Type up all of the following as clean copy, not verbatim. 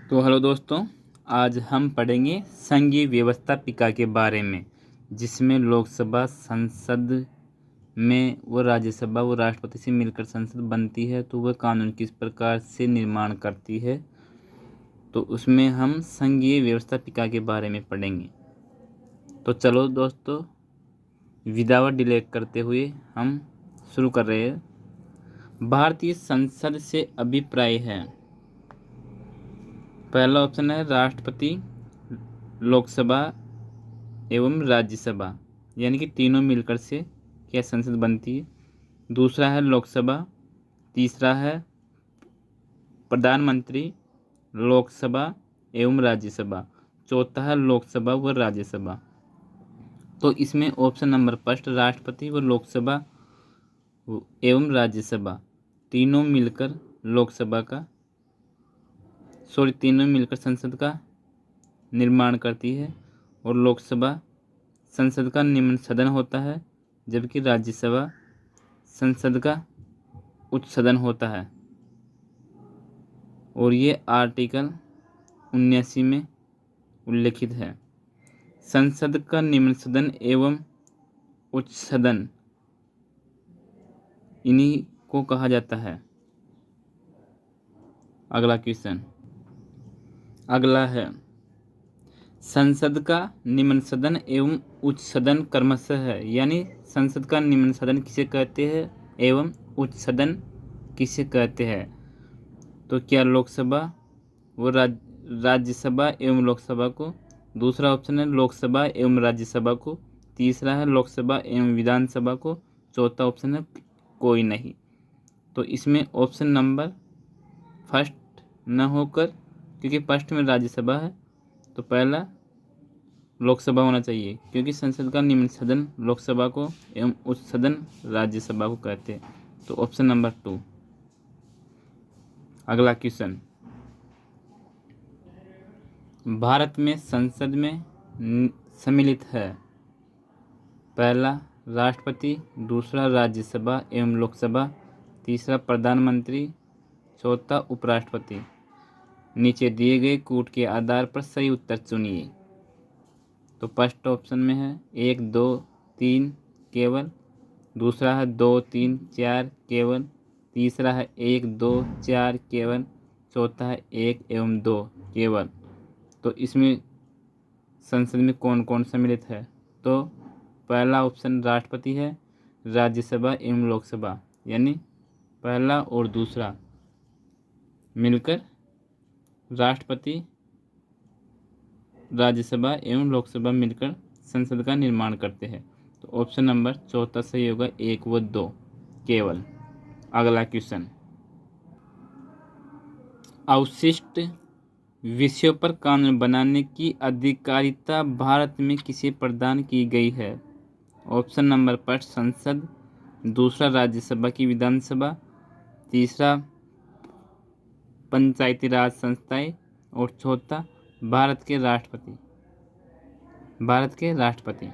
तो हेलो दोस्तों, आज हम पढ़ेंगे संघीय व्यवस्थापिका के बारे में, जिसमें लोकसभा संसद में वो राज्यसभा वो राष्ट्रपति से मिलकर संसद बनती है। तो वह कानून किस प्रकार से निर्माण करती है, तो उसमें हम संघीय व्यवस्थापिका के बारे में पढ़ेंगे। तो चलो दोस्तों, विदाउट डिले करते हुए हम शुरू कर रहे हैं। भारतीय संसद से अभिप्राय है। पहला ऑप्शन है राष्ट्रपति, लोकसभा एवं राज्यसभा, यानी कि तीनों मिलकर से क्या संसद बनती है। दूसरा है लोकसभा, तीसरा है प्रधानमंत्री, लोकसभा एवं राज्यसभा, चौथा है लोकसभा व राज्यसभा। तो इसमें ऑप्शन नंबर फर्स्ट राष्ट्रपति व लोकसभा एवं राज्यसभा तीनों मिलकर तीनों मिलकर संसद का निर्माण करती है, और लोकसभा संसद का निम्न सदन होता है, जबकि राज्यसभा संसद का उच्च सदन होता है। और ये आर्टिकल 79 में उल्लेखित है। संसद का निम्न सदन एवं उच्च सदन इन्हीं को कहा जाता है। अगला है संसद का निम्न सदन एवं उच्च सदन क्रमशः है, यानी संसद का निम्न सदन किसे कहते हैं एवं उच्च सदन किसे कहते हैं। तो क्या लोकसभा व राज्यसभा एवं लोकसभा को, दूसरा ऑप्शन है लोकसभा एवं राज्यसभा को, तीसरा है लोकसभा एवं विधानसभा को, चौथा ऑप्शन है कोई नहीं। तो इसमें ऑप्शन नंबर फर्स्ट न होकर, क्योंकि फर्स्ट में राज्यसभा है, तो पहला लोकसभा होना चाहिए, क्योंकि संसद का निम्न सदन लोकसभा को एवं उच्च सदन राज्यसभा को कहते हैं। तो ऑप्शन नंबर 2। अगला क्वेश्चन, भारत में संसद में सम्मिलित है। पहला राष्ट्रपति, दूसरा राज्यसभा एवं लोकसभा, तीसरा प्रधानमंत्री, चौथा उपराष्ट्रपति। नीचे दिए गए कूट के आधार पर सही उत्तर चुनिए। तो फर्स्ट ऑप्शन में है 1, 2, 3 केवल, दूसरा है 2, 3, 4 केवल, तीसरा है 1, 2, 4 केवल, चौथा है 1 एवं 2 केवल। तो इसमें संसद में कौन कौन सम्मिलित है। तो पहला ऑप्शन राष्ट्रपति है, राज्यसभा एवं लोकसभा, यानी पहला और दूसरा मिलकर राष्ट्रपति, राज्यसभा एवं लोकसभा मिलकर संसद का निर्माण करते हैं। तो ऑप्शन नंबर चौथा सही होगा, 1 व 2 केवल। अगला क्वेश्चन, अवशिष्ट विषयों पर कानून बनाने की अधिकारिता भारत में किसे प्रदान की गई है। ऑप्शन नंबर फर्स्ट संसद, दूसरा राज्यसभा की विधानसभा, तीसरा पंचायती राज संस्थाएं, और चौथा भारत के राष्ट्रपति।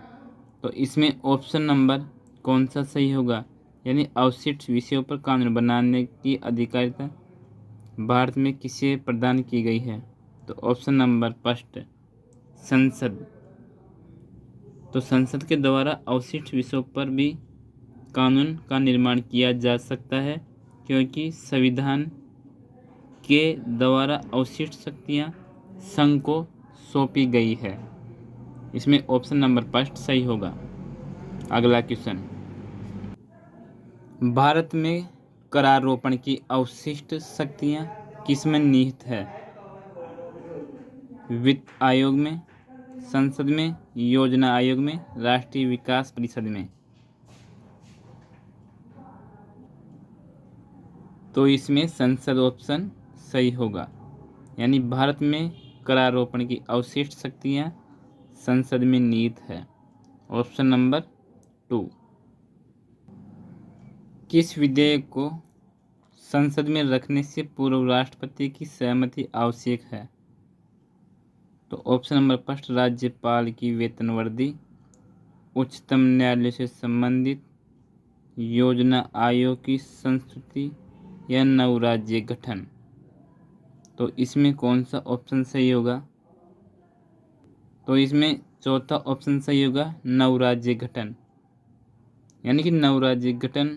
तो इसमें ऑप्शन नंबर कौन सा सही होगा, यानी अवशिष्ट विषयों पर कानून बनाने की अधिकारिता भारत में किसे प्रदान की गई है। तो ऑप्शन नंबर फर्स्ट संसद। तो संसद के द्वारा अवशिष्ट विषयों पर भी कानून का निर्माण किया जा सकता है, क्योंकि संविधान के द्वारा अवशिष्ट शक्तियाँ संघ को सौंपी गई है। इसमें ऑप्शन नंबर फर्स्ट सही होगा। अगला क्वेश्चन, भारत में करारोपण की अवशिष्ट शक्तियाँ किसमें निहित है। वित्त आयोग में, संसद में, योजना आयोग में, राष्ट्रीय विकास परिषद में। तो इसमें संसद ऑप्शन सही होगा, यानी भारत में करारोपण की अवशिष्ट शक्तियाँ संसद में निहित है। Option number 2। किस विधेयक को संसद में रखने से पूर्व राष्ट्रपति की सहमति आवश्यक है। तो ऑप्शन नंबर फर्स्ट राज्यपाल की वेतन वृद्धि, उच्चतम न्यायालय से संबंधित, योजना आयोग की संस्तुति, या नव राज्य गठन। तो इसमें कौन सा ऑप्शन सही होगा? तो इसमें चौथा ऑप्शन सही होगा, नवराज्य गठन। यानी कि नवराज्य गठन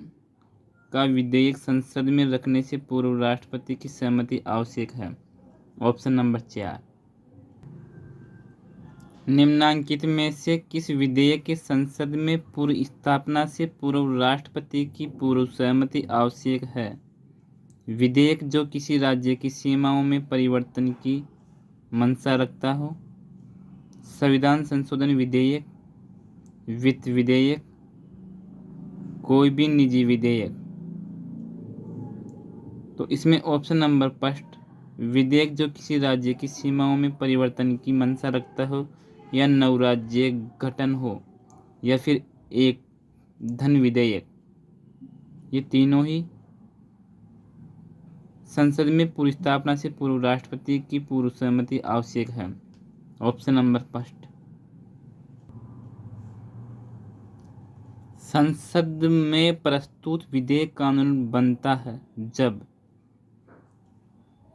का विधेयक संसद में रखने से पूर्व राष्ट्रपति की सहमति आवश्यक है। Option number 4। निम्नांकित में से किस विधेयक के संसद में पूर्व स्थापना से पूर्व राष्ट्रपति की पूर्व सहमति आवश्यक है? विधेयक जो किसी राज्य की सीमाओं में परिवर्तन की मंशा रखता हो, संविधान संशोधन विधेयक, वित्त विधेयक, कोई भी निजी विधेयक। तो इसमें ऑप्शन नंबर 5, विधेयक जो किसी राज्य की सीमाओं में परिवर्तन की मंशा रखता हो, या नवराज्य गठन हो, या फिर एक धन विधेयक, ये तीनों ही संसद में पूर्व स्थापना से पूर्व राष्ट्रपति की पूर्व सहमति आवश्यक है। Option number 5। संसद में प्रस्तुत विधेयक कानून बनता है जब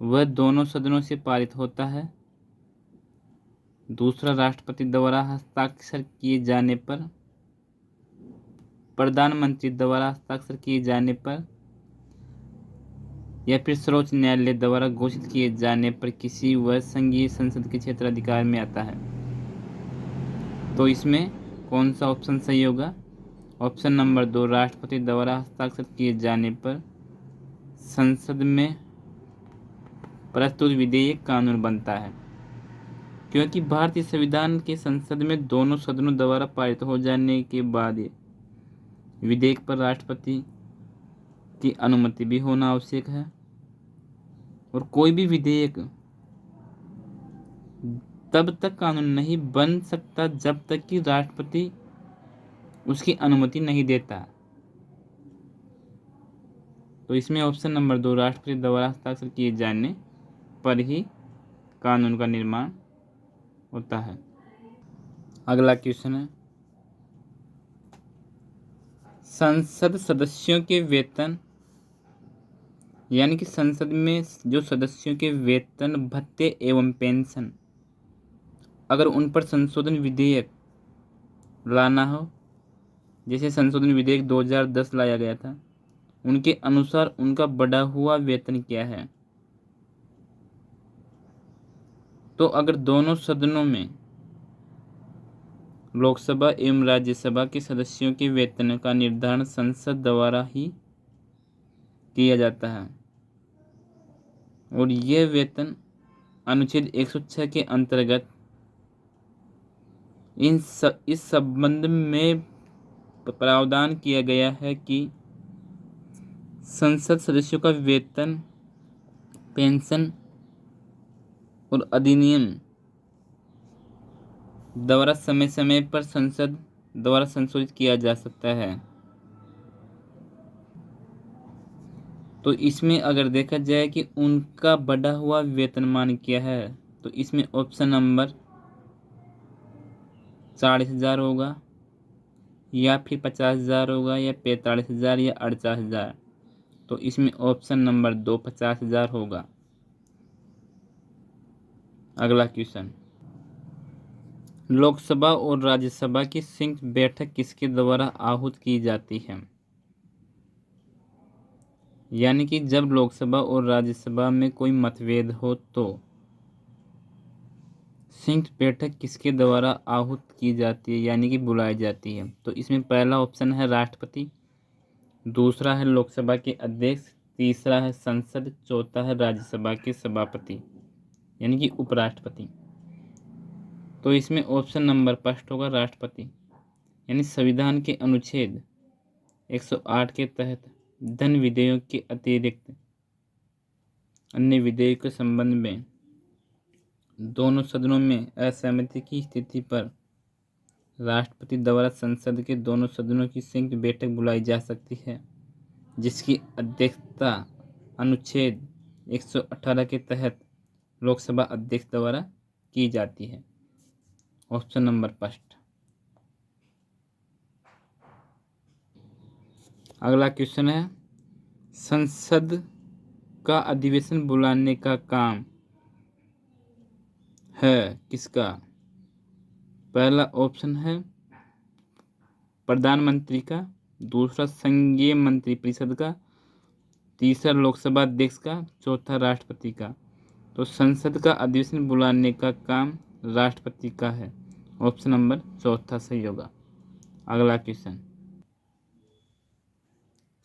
वह दोनों सदनों से पारित होता है, दूसरा राष्ट्रपति द्वारा हस्ताक्षर किए जाने पर, प्रधानमंत्री द्वारा हस्ताक्षर किए जाने पर, या फिर सर्वोच्च न्यायालय द्वारा घोषित किए जाने पर किसी व संघीय संसद के क्षेत्राधिकार में आता है। तो इसमें कौन सा ऑप्शन सही होगा? ऑप्शन नंबर 2, राष्ट्रपति द्वारा हस्ताक्षर किए जाने पर संसद में प्रस्तुत विधेयक कानून बनता है, क्योंकि भारतीय संविधान के संसद में दोनों सदनों द्वारा पारित हो जाने के बाद विधेयक पर राष्ट्रपति की अनुमति भी होना आवश्यक है, और कोई भी विधेयक तब तक कानून नहीं बन सकता जब तक कि राष्ट्रपति उसकी अनुमति नहीं देता। तो इसमें ऑप्शन नंबर 2, राष्ट्रपति द्वारा हस्ताक्षर किए जाने पर ही कानून का निर्माण होता है। अगला क्वेश्चन है, संसद सदस्यों के वेतन, यानी कि संसद में जो सदस्यों के वेतन, भत्ते एवं पेंशन, अगर उन पर संशोधन विधेयक लाना हो, जैसे संशोधन विधेयक 2010 लाया गया था, उनके अनुसार उनका बढ़ा हुआ वेतन क्या है? तो अगर दोनों सदनों में लोकसभा एवं राज्यसभा के सदस्यों के वेतन का निर्धारण संसद द्वारा ही किया जाता है, और यह वेतन अनुच्छेद 106 के अंतर्गत इस संबंध में प्रावधान किया गया है कि संसद सदस्यों का वेतन, पेंशन और अधिनियम द्वारा समय समय पर संसद द्वारा संशोधित किया जा सकता है। तो इसमें अगर देखा जाए कि उनका बढ़ा हुआ वेतनमान क्या है, तो इसमें ऑप्शन नंबर 40,000 होगा, या फिर 50,000 होगा, या 45,000, या 48,000। तो इसमें ऑप्शन नंबर 2, 50,000 होगा। अगला क्वेश्चन, लोकसभा और राज्यसभा की संयुक्त बैठक किसके द्वारा आहूत की जाती है? यानी कि जब लोकसभा और राज्यसभा में कोई मतभेद हो तो संयुक्त बैठक किसके द्वारा आहूत की जाती है, यानी कि बुलाई जाती है? तो इसमें पहला ऑप्शन है राष्ट्रपति, दूसरा है लोकसभा के अध्यक्ष, तीसरा है संसद, चौथा है राज्यसभा के सभापति यानी कि उपराष्ट्रपति। तो इसमें ऑप्शन नंबर 5 होगा, राष्ट्रपति। यानी संविधान के अनुच्छेद 108 के तहत धन विधेयक के अतिरिक्त अन्य विधेयक के संबंध में दोनों सदनों में असहमति की स्थिति पर राष्ट्रपति द्वारा संसद के दोनों सदनों की संयुक्त बैठक बुलाई जा सकती है, जिसकी अध्यक्षता अनुच्छेद 118 के तहत लोकसभा अध्यक्ष द्वारा की जाती है। Option number 5। अगला क्वेश्चन है, संसद का अधिवेशन बुलाने का काम है किसका? पहला ऑप्शन है प्रधानमंत्री का, दूसरा संघीय मंत्रिपरिषद का, तीसरा लोकसभा अध्यक्ष का, चौथा राष्ट्रपति का। तो संसद का अधिवेशन बुलाने का काम राष्ट्रपति का है। ऑप्शन नंबर चौथा सही होगा। अगला क्वेश्चन,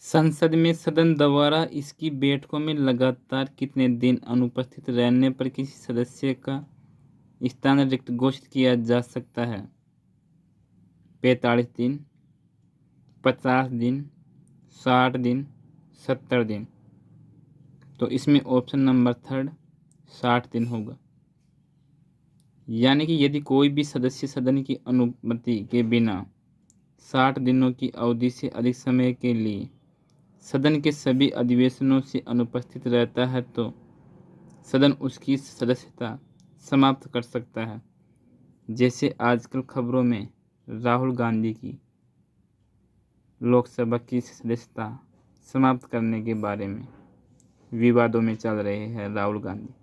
संसद में सदन द्वारा इसकी बैठकों में लगातार कितने दिन अनुपस्थित रहने पर किसी सदस्य का स्थान रिक्त घोषित किया जा सकता है? 45 दिन, 50 दिन, 60 दिन, 70 दिन। तो इसमें ऑप्शन नंबर थर्ड 60 दिन होगा। यानी कि यदि कोई भी सदस्य सदन की अनुमति के बिना 60 दिनों की अवधि से अधिक समय के लिए सदन के सभी अधिवेशनों से अनुपस्थित रहता है तो सदन उसकी सदस्यता समाप्त कर सकता है। जैसे आजकल खबरों में राहुल गांधी की लोकसभा की सदस्यता समाप्त करने के बारे में विवादों में चल रहे हैं राहुल गांधी।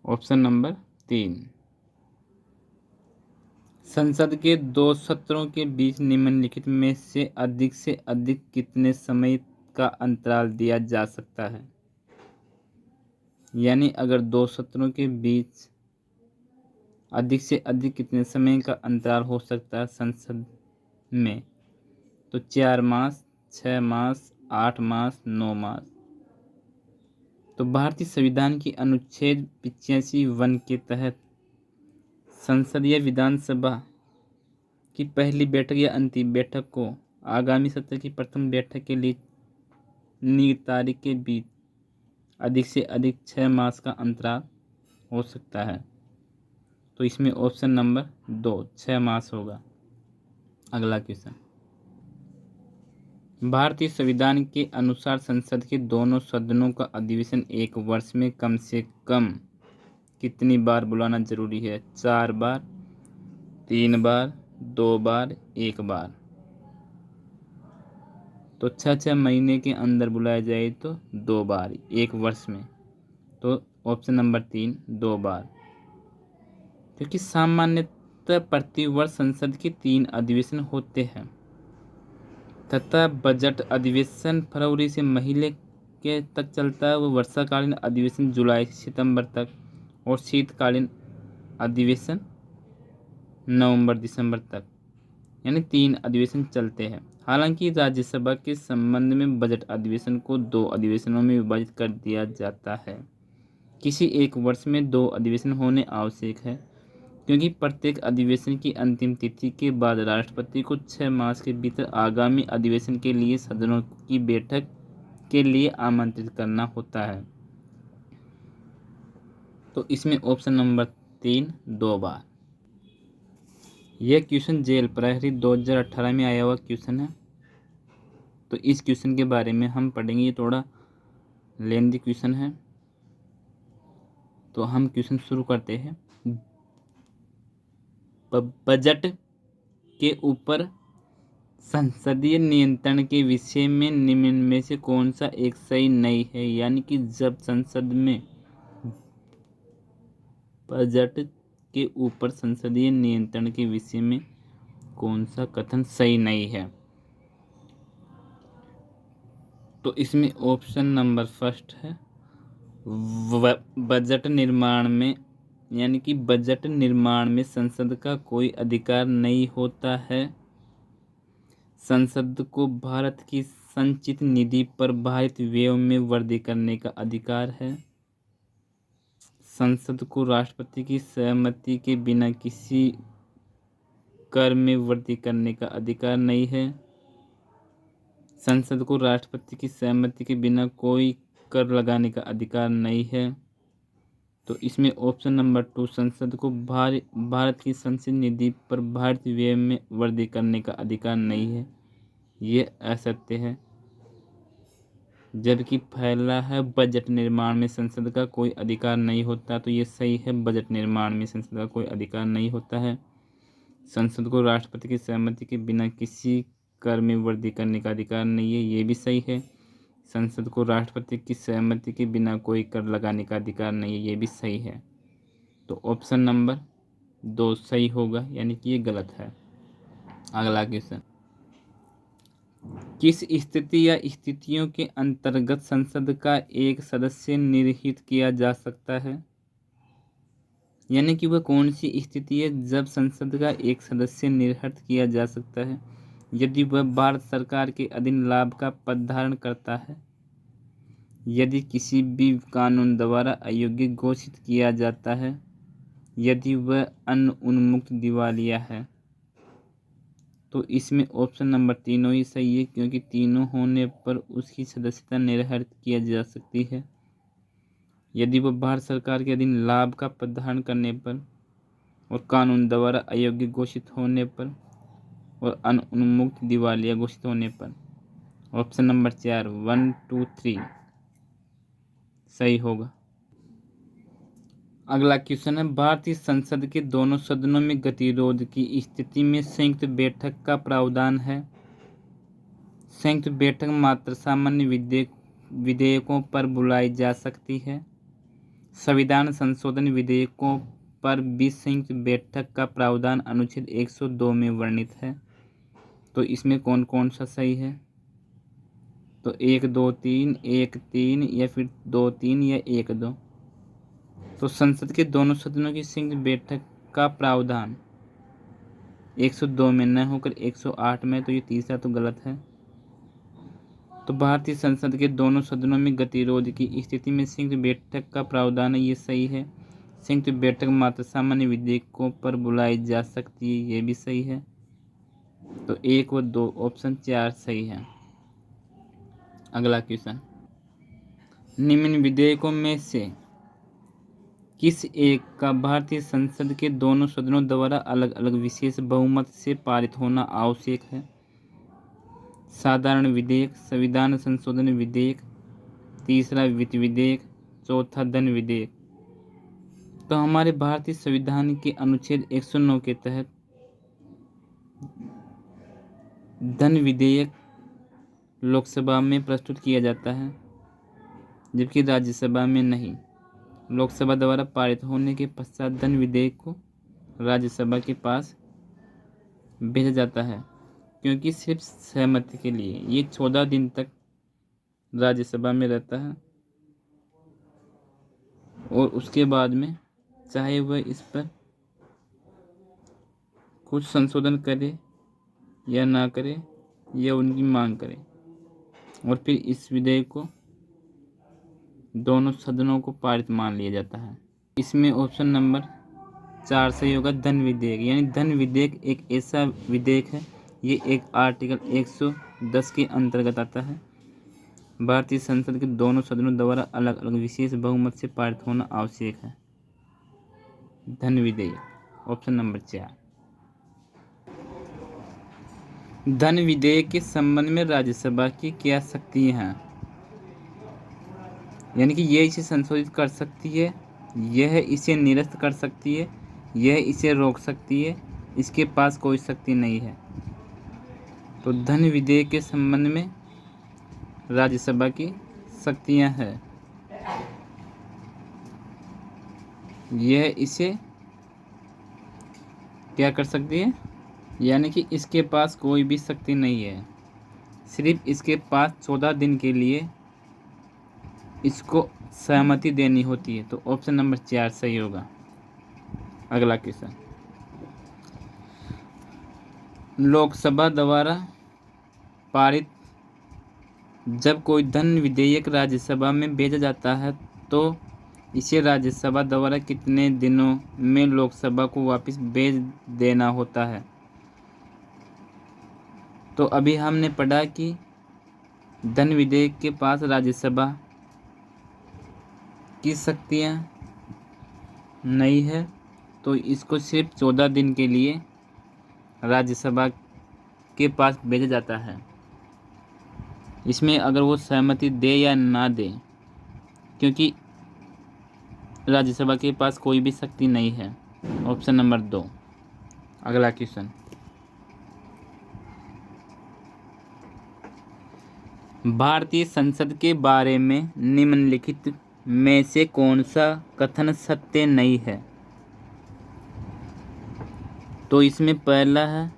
ऑप्शन नंबर 3, संसद के 2 सत्रों के बीच निम्नलिखित में से अधिक कितने समय का अंतराल दिया जा सकता है? यानी अगर 2 सत्रों के बीच अधिक से अधिक कितने समय का अंतराल हो सकता है संसद में? तो 4 मास, 6 मास, 8 मास, 9 मास। तो भारतीय संविधान की अनुच्छेद 85(1) के तहत संसद या विधानसभा की पहली बैठक या अंतिम बैठक को आगामी सत्र की प्रथम बैठक के लिए नियत तारीख के बीच अधिक से अधिक 6 मास का अंतराल हो सकता है। तो इसमें ऑप्शन नंबर 2 6 मास होगा। अगला क्वेश्चन, भारतीय संविधान के अनुसार संसद के दोनों सदनों का अधिवेशन एक वर्ष में कम से कम कितनी बार बुलाना जरूरी है? 4 बार, 3 बार, 2 बार, 1 बार। तो 6 महीने के अंदर बुलाया जाए तो 2 बार एक वर्ष में। तो ऑप्शन नंबर 3 2 बार, क्योंकि सामान्यतः प्रतिवर्ष संसद के 3 अधिवेशन होते हैं तथा बजट अधिवेशन फरवरी से मई के तक चलता है। वो वर्षाकालीन अधिवेशन जुलाई से सितंबर तक और शीतकालीन अधिवेशन नवंबर दिसंबर तक, यानी 3 अधिवेशन चलते हैं। हालांकि राज्यसभा के संबंध में बजट अधिवेशन को 2 अधिवेशनों में विभाजित कर दिया जाता है। किसी एक वर्ष में 2 अधिवेशन होने आवश्यक है क्योंकि प्रत्येक अधिवेशन की अंतिम तिथि के बाद राष्ट्रपति को 6 मास के भीतर आगामी अधिवेशन के लिए सदनों की बैठक के लिए आमंत्रित करना होता है। तो इसमें ऑप्शन नंबर 3 2 बार। यह क्वेश्चन जेल प्रहरी 2018 में आया हुआ क्वेश्चन है। तो इस क्वेश्चन के बारे में हम पढ़ेंगे। ये थोड़ा लेंथी क्वेश्चन है, तो हम क्वेश्चन शुरू करते हैं। बजट के ऊपर संसदीय नियंत्रण के विषय में निम्न में से कौन सा एक सही नहीं है? यानी कि जब संसद में बजट के ऊपर संसदीय नियंत्रण के विषय में कौन सा कथन सही नहीं है? तो इसमें ऑप्शन नंबर फर्स्ट है बजट निर्माण में, यानी कि बजट निर्माण में संसद का कोई अधिकार नहीं होता है। संसद को भारत की संचित निधि पर भारित व्यय में वृद्धि करने का अधिकार है। संसद को राष्ट्रपति की सहमति के बिना किसी कर में वृद्धि करने का अधिकार नहीं है। संसद को राष्ट्रपति की सहमति के बिना कोई कर लगाने का अधिकार नहीं है। तो इसमें ऑप्शन नंबर 2 संसद को भारत की संचित निधि पर भारित व्यय में वृद्धि करने का अधिकार नहीं है, ये असत्य है। जबकि पहला है बजट निर्माण में संसद का कोई अधिकार नहीं होता, तो ये सही है। बजट निर्माण में संसद का कोई अधिकार नहीं होता है। संसद को राष्ट्रपति की सहमति के बिना किसी कर में वृद्धि करने का अधिकार नहीं है, ये भी सही है। संसद को राष्ट्रपति की सहमति के बिना कोई कर लगाने का अधिकार नहीं है, ये भी सही है। तो ऑप्शन नंबर 2 सही होगा, यानी कि ये गलत है। अगला क्वेश्चन, किस स्थिति या स्थितियों के अंतर्गत संसद का एक सदस्य निर्हित किया जा सकता है? यानी कि वह कौन सी स्थिति है जब संसद का एक सदस्य निर्हित किया जा सकता है? यदि वह भारत सरकार के अधीन लाभ का पद धारण करता है, यदि किसी भी कानून द्वारा अयोग्य घोषित किया जाता है, यदि वह अन्न उन्मुक्त दिवालिया है। तो इसमें ऑप्शन नंबर तीनों ही सही है, क्योंकि तीनों होने पर उसकी सदस्यता निर्धारित किया जा सकती है। यदि वह भारत सरकार के अधीन लाभ का पद धारण करने पर और कानून द्वारा अयोग्य घोषित होने पर और अन्न उन्मुक्त दिवालिया घोषित होने पर। ऑप्शन नंबर 4 1 2 3 सही होगा। अगला क्वेश्चन है, भारतीय संसद के दोनों सदनों में गतिरोध की स्थिति में संयुक्त बैठक का प्रावधान है। संयुक्त बैठक मात्र सामान्य विधेयकों पर बुलाई जा सकती है। संविधान संशोधन विधेयकों पर भी संयुक्त बैठक का प्रावधान अनुच्छेद 102 में वर्णित है। तो इसमें कौन कौन सा सही है? तो 1 2 3 1 3 या फिर 2 3 या 1 2। तो संसद के दोनों सदनों की संयुक्त बैठक का प्रावधान 102 में न होकर 108 में, तो ये तीसरा तो गलत है। तो भारतीय संसद के दोनों सदनों में गतिरोध की स्थिति में संयुक्त बैठक का प्रावधान है, ये सही है। संयुक्त बैठक मात्र सामान्य विधेयकों पर बुलाई जा सकती है, ये भी सही है। तो 1 व 2 ऑप्शन 4 सही है। अगला क्वेश्चन, निम्न विधेयकों में से किस एक का भारतीय संसद के दोनों सदनों द्वारा अलग अलग विशेष बहुमत से पारित होना आवश्यक है? साधारण विधेयक, संविधान संशोधन विधेयक, तीसरा वित्त विधेयक, चौथा धन विधेयक। तो हमारे भारतीय संविधान के अनुच्छेद 109 के तहत धन विधेयक लोकसभा में प्रस्तुत किया जाता है, जबकि राज्यसभा में नहीं। लोकसभा द्वारा पारित होने के पश्चात धन विधेयक को राज्यसभा के पास भेजा जाता है, क्योंकि सिर्फ सहमति के लिए ये 14 दिन तक राज्यसभा में रहता है और उसके बाद में चाहे वह इस पर कुछ संशोधन करे या ना करे या उनकी मांग करे, और फिर इस विधेयक को दोनों सदनों को पारित मान लिया जाता है। इसमें ऑप्शन नंबर 4 सही होगा, धन विधेयक। यानी धन विधेयक एक ऐसा विधेयक है, ये एक आर्टिकल 110 के अंतर्गत आता है। भारतीय संसद के दोनों सदनों द्वारा अलग अलग विशेष बहुमत से पारित होना आवश्यक है। धन विधेयक ऑप्शन नंबर 4। धन विधेयक के संबंध में राज्यसभा की क्या शक्तियां हैं? यानी कि यह इसे संशोधित कर सकती है, यह इसे निरस्त कर सकती है, यह इसे रोक सकती है, इसके पास कोई शक्ति नहीं है। तो धन विधेयक के संबंध में राज्यसभा की शक्तियां हैं, यह इसे क्या कर सकती है, यानी कि इसके पास कोई भी शक्ति नहीं है, सिर्फ इसके पास 14 दिन के लिए इसको सहमति देनी होती है। तो ऑप्शन नंबर 4 सही होगा। अगला क्वेश्चन, लोकसभा द्वारा पारित जब कोई धन विधेयक राज्यसभा में भेजा जाता है तो इसे राज्यसभा द्वारा कितने दिनों में लोकसभा को वापस भेज देना होता है? तो अभी हमने पढ़ा कि धन विधेयक के पास राज्यसभा की शक्तियाँ नहीं है, तो इसको सिर्फ 14 दिन के लिए राज्यसभा के पास भेजा जाता है। इसमें अगर वो सहमति दे या ना दे, क्योंकि राज्यसभा के पास कोई भी शक्ति नहीं है। Option number 2। अगला क्वेश्चन, भारतीय संसद के बारे में निम्नलिखित में से कौन सा कथन सत्य नहीं है? तो इसमें पहला है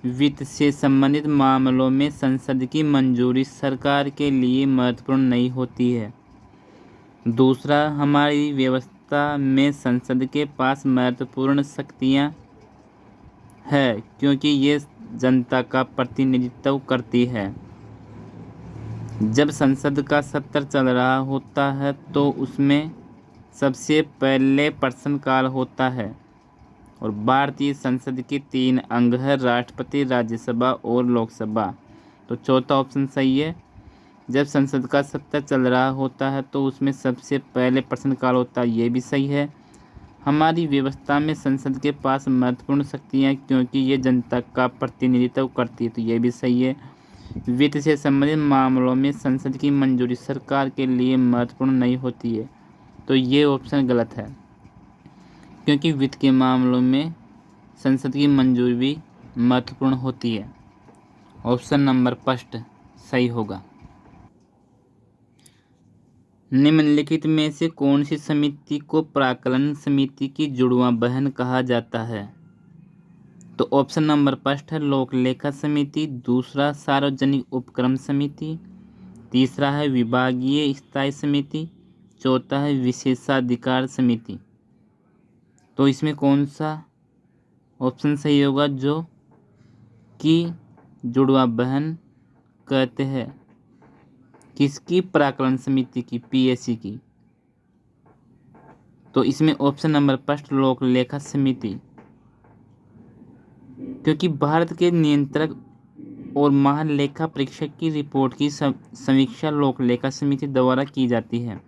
वित्त से संबंधित मामलों में संसद की मंजूरी सरकार के लिए महत्वपूर्ण नहीं होती है। दूसरा, हमारी व्यवस्था में संसद के पास महत्वपूर्ण शक्तियाँ है क्योंकि ये जनता का प्रतिनिधित्व करती है। जब संसद का सत्र चल रहा होता है तो उसमें सबसे पहले प्रश्नकाल होता है और भारतीय संसद के 3 अंग है, राष्ट्रपति, राज्यसभा और लोकसभा। तो चौथा ऑप्शन सही है। जब संसद का सत्र चल रहा होता है तो उसमें सबसे पहले प्रश्नकाल होता है, ये भी सही है। हमारी व्यवस्था में संसद के पास महत्वपूर्ण शक्तियाँ क्योंकि ये जनता का प्रतिनिधित्व करती है, तो ये भी सही है। वित्त से संबंधित मामलों में संसद की मंजूरी सरकार के लिए महत्वपूर्ण नहीं होती है, तो ये ऑप्शन गलत है क्योंकि वित्त के मामलों में संसद की मंजूरी भी महत्वपूर्ण होती है। ऑप्शन नंबर फर्स्ट सही होगा। निम्नलिखित में से कौन सी समिति को प्राक्कलन समिति की जुड़वां बहन कहा जाता है? तो ऑप्शन नंबर फर्स्ट है लोक लेखा समिति, दूसरा सार्वजनिक उपक्रम समिति, तीसरा है विभागीय स्थायी समिति, चौथा है विशेषाधिकार समिति। तो इसमें कौन सा ऑप्शन सही होगा जो कि जुड़वा बहन कहते हैं? किसकी? प्राक्कलन समिति की, पीएससी की। तो इसमें ऑप्शन नंबर फर्स्ट लोक लेखा समिति, क्योंकि भारत के नियंत्रक और महालेखा परीक्षक की रिपोर्ट की समीक्षा लोक लेखा समिति द्वारा की जाती है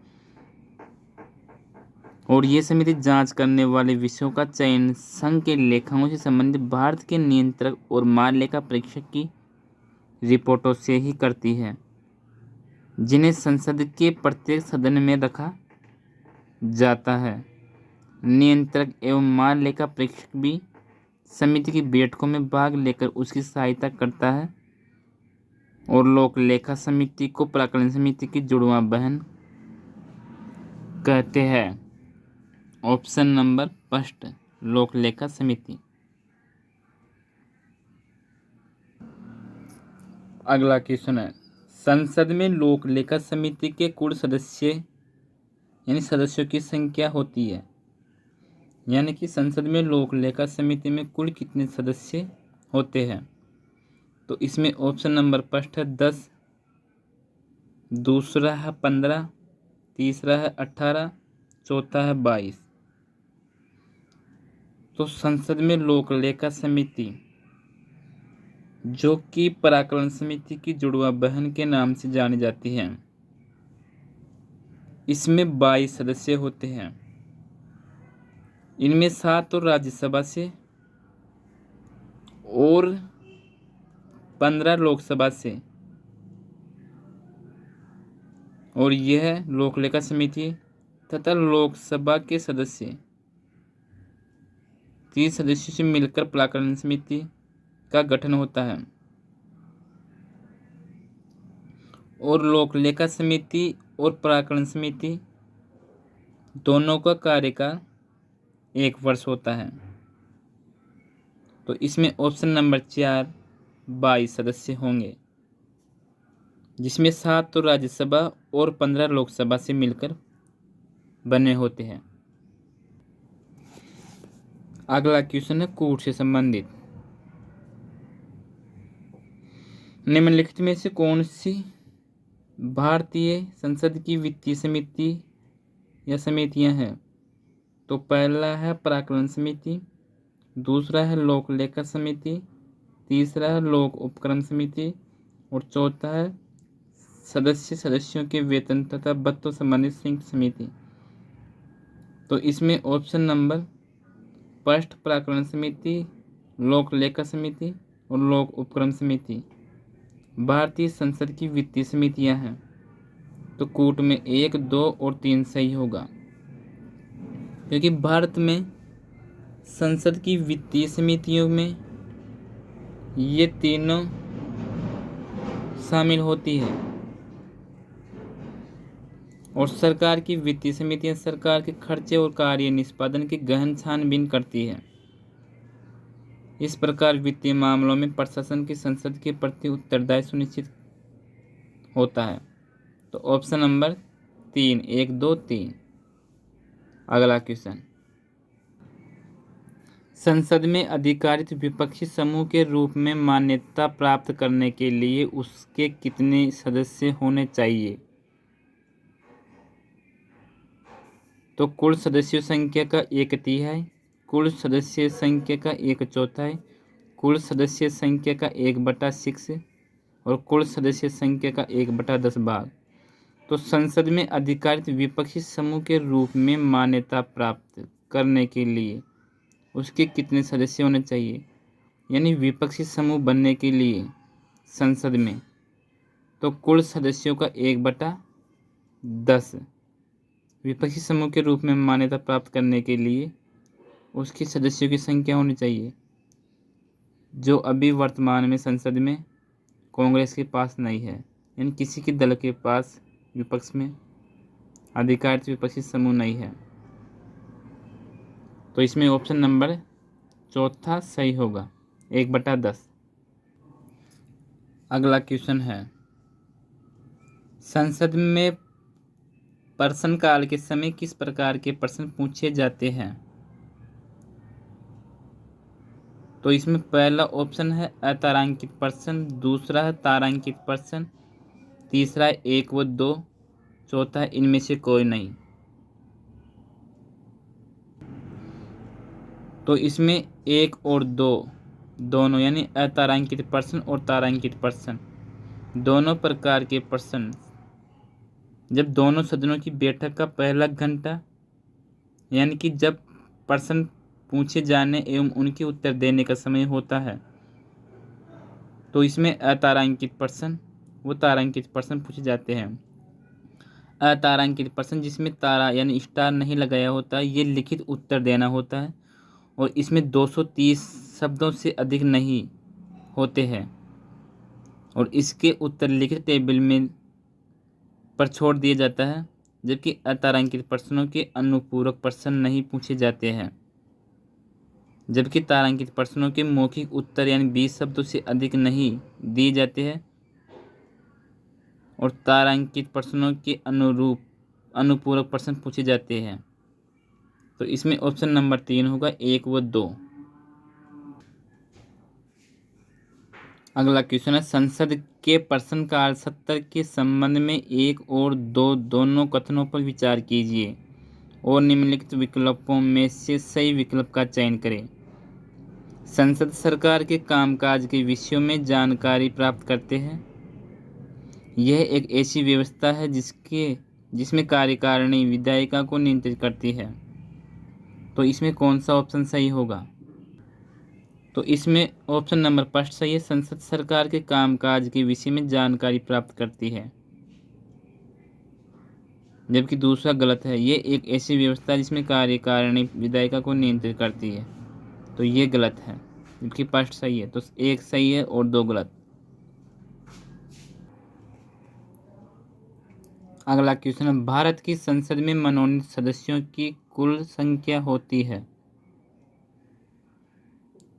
और ये समिति जांच करने वाले विषयों का चयन संघ के लेखाओं से संबंधित भारत के नियंत्रक और महालेखा परीक्षक की रिपोर्टों से ही करती है, जिन्हें संसद के प्रत्येक सदन में रखा जाता है। नियंत्रक एवं महालेखा परीक्षक भी समिति की बैठकों में भाग लेकर उसकी सहायता करता है और लोक लेखा समिति को प्राक्कलन समिति की जुड़वां बहन कहते हैं। ऑप्शन नंबर फर्स्ट लोक लेखा समिति। अगला क्वेश्चन है, संसद में लोक लेखा समिति के कुल सदस्य यानी सदस्यों की संख्या होती है, यानी कि संसद में लोक लेखा समिति में कुल कितने सदस्य होते हैं? तो इसमें ऑप्शन नंबर फर्स्ट है 10, दूसरा है 15, तीसरा है 18, चौथा है 22। तो संसद में लोक लेखा समिति जो कि प्राक्कलन समिति की जुड़वा बहन के नाम से जानी जाती है, इसमें 22 सदस्य होते हैं। इनमें 7 तो राज्यसभा से और 15 लोकसभा से, और यह लोक लेखा समिति तथा लोकसभा के सदस्य 30 सदस्यों से मिलकर प्राक्कलन समिति का गठन होता है और लोक लेखा समिति और प्राक्कलन समिति दोनों का कार्यकाल 1 वर्ष होता है। तो इसमें ऑप्शन नंबर 4 22 सदस्य होंगे, जिसमें 7 तो राज्यसभा और 15 लोकसभा से मिलकर बने होते हैं। अगला क्वेश्चन है कूट से संबंधित। निम्नलिखित में से कौन सी भारतीय संसद की वित्तीय समिति या समितियां हैं? तो पहला है प्राक्कलन समिति, दूसरा है लोक लेखा समिति, तीसरा है लोक उपक्रम समिति और चौथा है सदस्यों के वेतन तथा भत्तों संबंधित संयुक्त समिति। तो इसमें ऑप्शन नंबर फर्स्ट प्राक्कलन समिति, लोक लेखा समिति और लोक उपक्रम समिति भारतीय संसद की वित्तीय समितियां हैं। तो कूट में 1, 2 और 3 सही होगा, क्योंकि भारत में संसद की वित्तीय समितियों में ये तीनों शामिल होती है और सरकार की वित्तीय समितियां सरकार के खर्चे और कार्य निष्पादन की गहन छानबीन करती है। इस प्रकार वित्तीय मामलों में प्रशासन की संसद के प्रति उत्तरदायित्व सुनिश्चित होता है। तो ऑप्शन नंबर 3, 1, 2, 3। अगला क्वेश्चन, संसद में अधिकारित विपक्षी समूह के रूप में मान्यता प्राप्त करने के लिए उसके कितने सदस्य होने चाहिए? तो कुल सदस्यों संख्या का 1/3, कुल सदस्य संख्या का 1/4, कुल सदस्य संख्या का 1/6 और कुल सदस्य संख्या का 1/10 भाग। तो संसद में अधिकारित विपक्षी समूह के रूप में मान्यता प्राप्त करने के लिए उसके कितने सदस्य होने चाहिए? यानी विपक्षी समूह बनने के लिए संसद में तो कुल सदस्यों का 1/10 विपक्षी समूह के रूप में मान्यता प्राप्त करने के लिए उसके सदस्यों की संख्या होनी चाहिए, जो अभी वर्तमान में संसद में कांग्रेस के पास नहीं है। यानी किसी के दल के पास विपक्ष में अधिकारित विपक्षी समूह नहीं है। तो इसमें ऑप्शन नंबर 4 सही होगा, 1/10। अगला क्वेश्चन है, संसद में प्रश्नकाल के समय किस प्रकार के प्रश्न पूछे जाते हैं? तो इसमें पहला ऑप्शन है अतारांकित प्रश्न, दूसरा है तारांकित प्रश्न, तीसरा है 1 व 2, चौथा है इनमें से कोई नहीं। तो इसमें 1 और 2 दोनों यानी अतारांकित प्रश्न और तारांकित प्रश्न दोनों प्रकार के प्रश्न जब दोनों सदनों की बैठक का पहला घंटा यानी कि जब प्रश्न पूछे जाने एवं उनके उत्तर देने का समय होता है, तो इसमें अतारांकित प्रश्न व तारांकित प्रश्न पूछे जाते हैं। अतारांकित प्रश्न जिसमें तारा यानी स्टार नहीं लगाया होता, ये लिखित उत्तर देना होता है और इसमें 230 शब्दों से अधिक नहीं होते हैं और इसके उत्तर लिखित टेबल में पर छोड़ दिया जाता है, जबकि अतारांकित प्रश्नों के अनुपूरक प्रश्न नहीं पूछे जाते हैं, जबकि तारांकित प्रश्नों के मौखिक उत्तर यानी 20 शब्दों से अधिक नहीं दिए जाते हैं और तारांकित प्रश्नों के अनुपूरक प्रश्न पूछे जाते हैं। तो इसमें ऑप्शन नंबर 3 होगा, 1 व 2। अगला क्वेश्चन है, संसद के प्रश्नकाल सत्र के संबंध में 1 और 2 दोनों कथनों पर विचार कीजिए और निम्नलिखित विकल्पों में से सही विकल्प का चयन करें। संसद सरकार के कामकाज के विषयों में जानकारी प्राप्त करते हैं। यह एक ऐसी व्यवस्था है जिसमें कार्यकारिणी विधायिका को नियंत्रित करती है। तो इसमें कौन सा ऑप्शन सही होगा? तो इसमें ऑप्शन नंबर 1 सही है, संसद सरकार के कामकाज के विषय में जानकारी प्राप्त करती है, जबकि दूसरा गलत है। ये एक ऐसी व्यवस्था है जिसमें कार्यकारिणी विधायिका को नियंत्रित करती है, तो ये गलत है, जबकि 1 सही है। तो 1 सही है और 2 गलत। अगला क्वेश्चन है, भारत की संसद में मनोनीत सदस्यों की कुल संख्या होती है।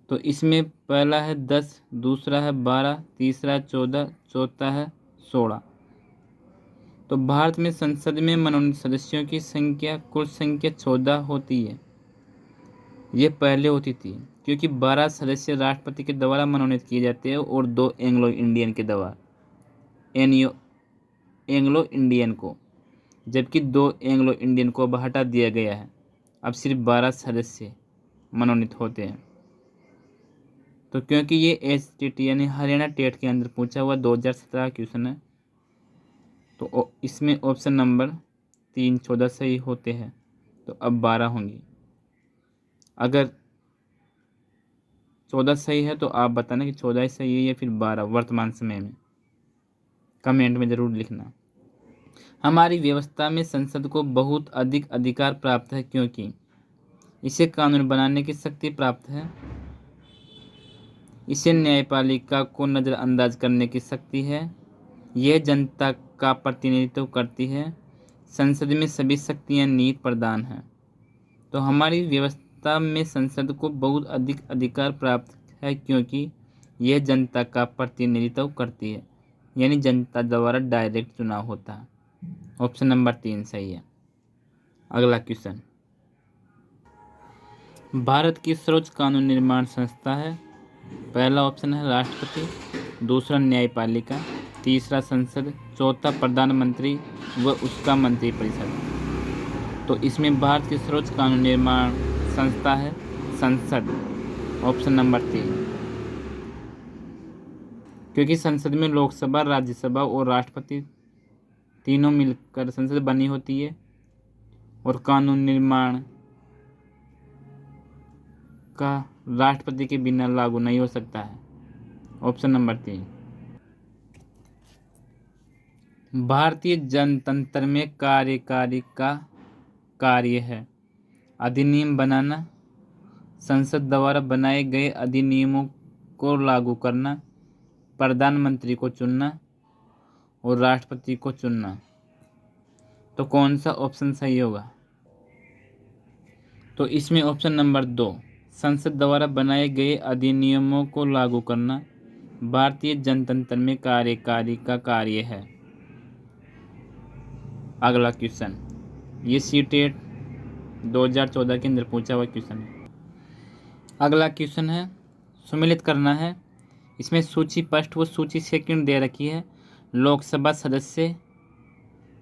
तो इसमें पहला है 10, दूसरा है 12, तीसरा है 14, चौथा है 16। तो भारत में संसद में मनोनीत सदस्यों की संख्या कुल संख्या 14 होती है। ये पहले होती थी क्योंकि 12 सदस्य राष्ट्रपति के द्वारा मनोनीत किए जाते हैं और 2 एंग्लो इंडियन के द्वारा एंग्लो इंडियन को, जबकि 2 एंग्लो इंडियन को अब हटा दिया गया है। अब सिर्फ 12 सदस्य मनोनीत होते हैं। तो क्योंकि ये STT यानी हरियाणा टेट के अंदर पूछा हुआ 2017 क्वेश्चन है, तो इसमें ऑप्शन नंबर 3 14 सही होते हैं। तो अब 12 होंगी। अगर 14 सही है तो आप बताना कि 14 ही सही है या फिर 12 वर्तमान समय में, कमेंट में ज़रूर लिखना। हमारी व्यवस्था में संसद को बहुत अधिक अधिकार प्राप्त है क्योंकि इसे कानून बनाने की शक्ति प्राप्त है, इसे न्यायपालिका को नज़रअंदाज करने की शक्ति है, यह जनता का प्रतिनिधित्व करती है, संसद में सभी शक्तियां निहित प्रदान हैं। तो हमारी व्यवस्था में संसद को बहुत अधिक अधिकार प्राप्त है क्योंकि यह जनता का प्रतिनिधित्व करती है, यानी जनता द्वारा डायरेक्ट चुनाव होता है। ऑप्शन नंबर 3 सही है। अगला क्वेश्चन, भारत की सर्वोच्च कानून निर्माण संस्था है। पहला ऑप्शन है राष्ट्रपति, दूसरा न्यायपालिका, तीसरा संसद, चौथा प्रधानमंत्री व उसका मंत्रिपरिषद। तो इसमें भारत की सर्वोच्च कानून निर्माण संस्था है संसद। ऑप्शन नंबर 3, क्योंकि संसद में लोकसभा, राज्यसभा और राष्ट्रपति तीनों मिलकर संसद बनी होती है और कानून निर्माण का राष्ट्रपति के बिना लागू नहीं हो सकता है। ऑप्शन नंबर 3, भारतीय जनतंत्र में कार्यकारी का कार्य है अधिनियम बनाना, संसद द्वारा बनाए गए अधिनियमों को लागू करना, प्रधानमंत्री को चुनना और राष्ट्रपति को चुनना। तो कौन सा ऑप्शन सही होगा? तो इसमें ऑप्शन नंबर 2, संसद द्वारा बनाए गए अधिनियमों को लागू करना भारतीय जनतंत्र में कार्यकारी का कार्य है। अगला क्वेश्चन, ये सीटेट 2014 के अंदर पूछा हुआ क्वेश्चन है। अगला क्वेश्चन है, सम्मिलित करना है। इसमें सूची फर्स्ट व सूची सेकंड दे रखी है। लोकसभा सदस्य,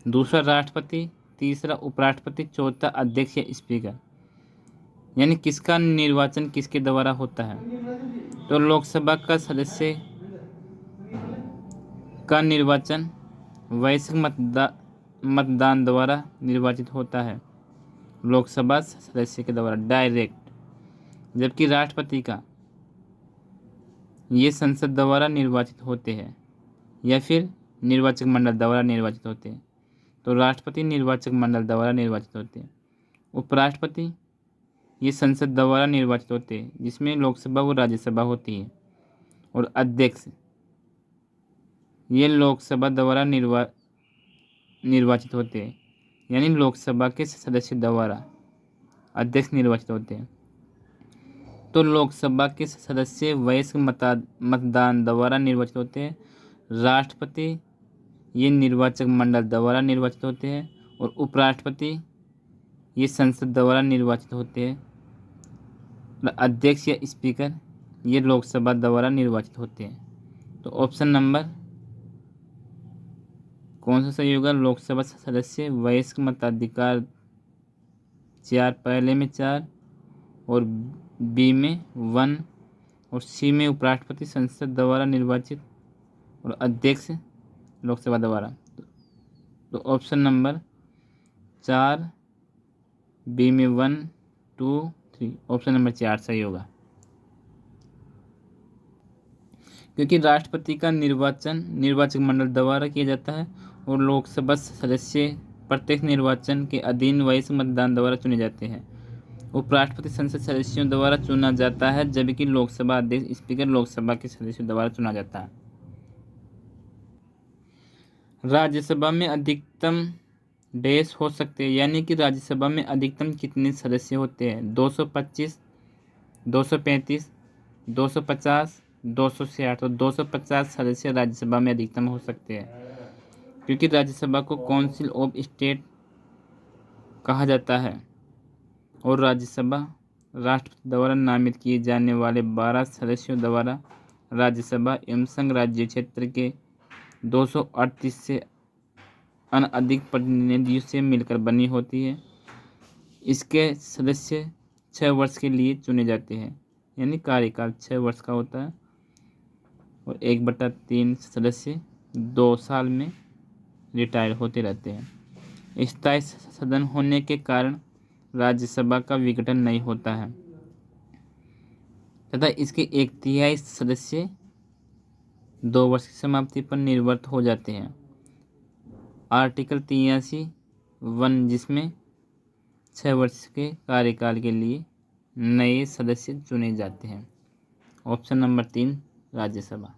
दूसरा राष्ट्रपति, तीसरा उपराष्ट्रपति, चौथा अध्यक्ष या स्पीकर। यानी किसका निर्वाचन किसके द्वारा होता है? तो लोकसभा का सदस्य का निर्वाचन वैश्विक मतदान द्वारा निर्वाचित होता है, लोकसभा सदस्य के द्वारा डायरेक्ट। जबकि राष्ट्रपति का ये संसद द्वारा निर्वाचित होते हैं या फिर निर्वाचक मंडल द्वारा निर्वाचित होते हैं। तो राष्ट्रपति निर्वाचक मंडल द्वारा निर्वाचित होते हैं। उपराष्ट्रपति ये संसद द्वारा निर्वाचित होते हैं जिसमें लोकसभा व राज्यसभा होती है। और अध्यक्ष ये लोकसभा द्वारा निर्वाचित होते हैं, यानी लोकसभा के सदस्य द्वारा अध्यक्ष निर्वाचित होते हैं। तो लोकसभा के सदस्य वयस्क मतदान द्वारा निर्वाचित होते हैं। राष्ट्रपति ये निर्वाचक मंडल द्वारा निर्वाचित होते हैं और उपराष्ट्रपति ये संसद द्वारा निर्वाचित होते हैं। अध्यक्ष या स्पीकर ये लोकसभा द्वारा निर्वाचित होते हैं। तो ऑप्शन नंबर कौन सा सही होगा? लोकसभा सदस्य वयस्क मताधिकार 4, पहले में 4 और बी में 1 और सी में उपराष्ट्रपति संसद द्वारा निर्वाचित और अध्यक्ष लोकसभा द्वारा। तो ऑप्शन नंबर 4, बी में 1, 2, 3, ऑप्शन नंबर 4 सही होगा। क्योंकि राष्ट्रपति का निर्वाचन निर्वाचक मंडल द्वारा किया जाता है और लोकसभा सदस्य प्रत्येक निर्वाचन के अधीन वयस्क मतदान द्वारा चुने जाते हैं। उपराष्ट्रपति संसद सदस्यों द्वारा चुना जाता है, जबकि लोकसभा अध्यक्ष स्पीकर लोकसभा के सदस्यों द्वारा चुना जाता है। राज्यसभा में अधिकतम डैश हो सकते हैं, यानी कि राज्यसभा में अधिकतम कितने सदस्य होते हैं? 225, 235, 250, 266। तो 250 सदस्य राज्यसभा में अधिकतम हो सकते हैं, क्योंकि राज्यसभा को काउंसिल ऑफ स्टेट कहा जाता है और राज्यसभा राष्ट्रपति द्वारा नामित किए जाने वाले 12 सदस्यों द्वारा राज्यसभा एवं संघ राज्य क्षेत्र के 238 से अधिक प्रतिनिधियों से मिलकर बनी होती है। इसके सदस्य 6 वर्ष के लिए चुने जाते हैं, यानी कार्यकाल 6 वर्ष का होता है और 1/3 सदस्य 2 साल में रिटायर होते रहते हैं। स्थायी सदन होने के कारण राज्यसभा का विघटन नहीं होता है तथा इसके 1/3 सदस्य 2 वर्ष की समाप्ति पर निर्वृत्त हो जाते हैं। आर्टिकल 83(1) जिसमें 6 वर्ष के कार्यकाल के लिए नए सदस्य चुने जाते हैं। Option number 3 Rajya Sabha.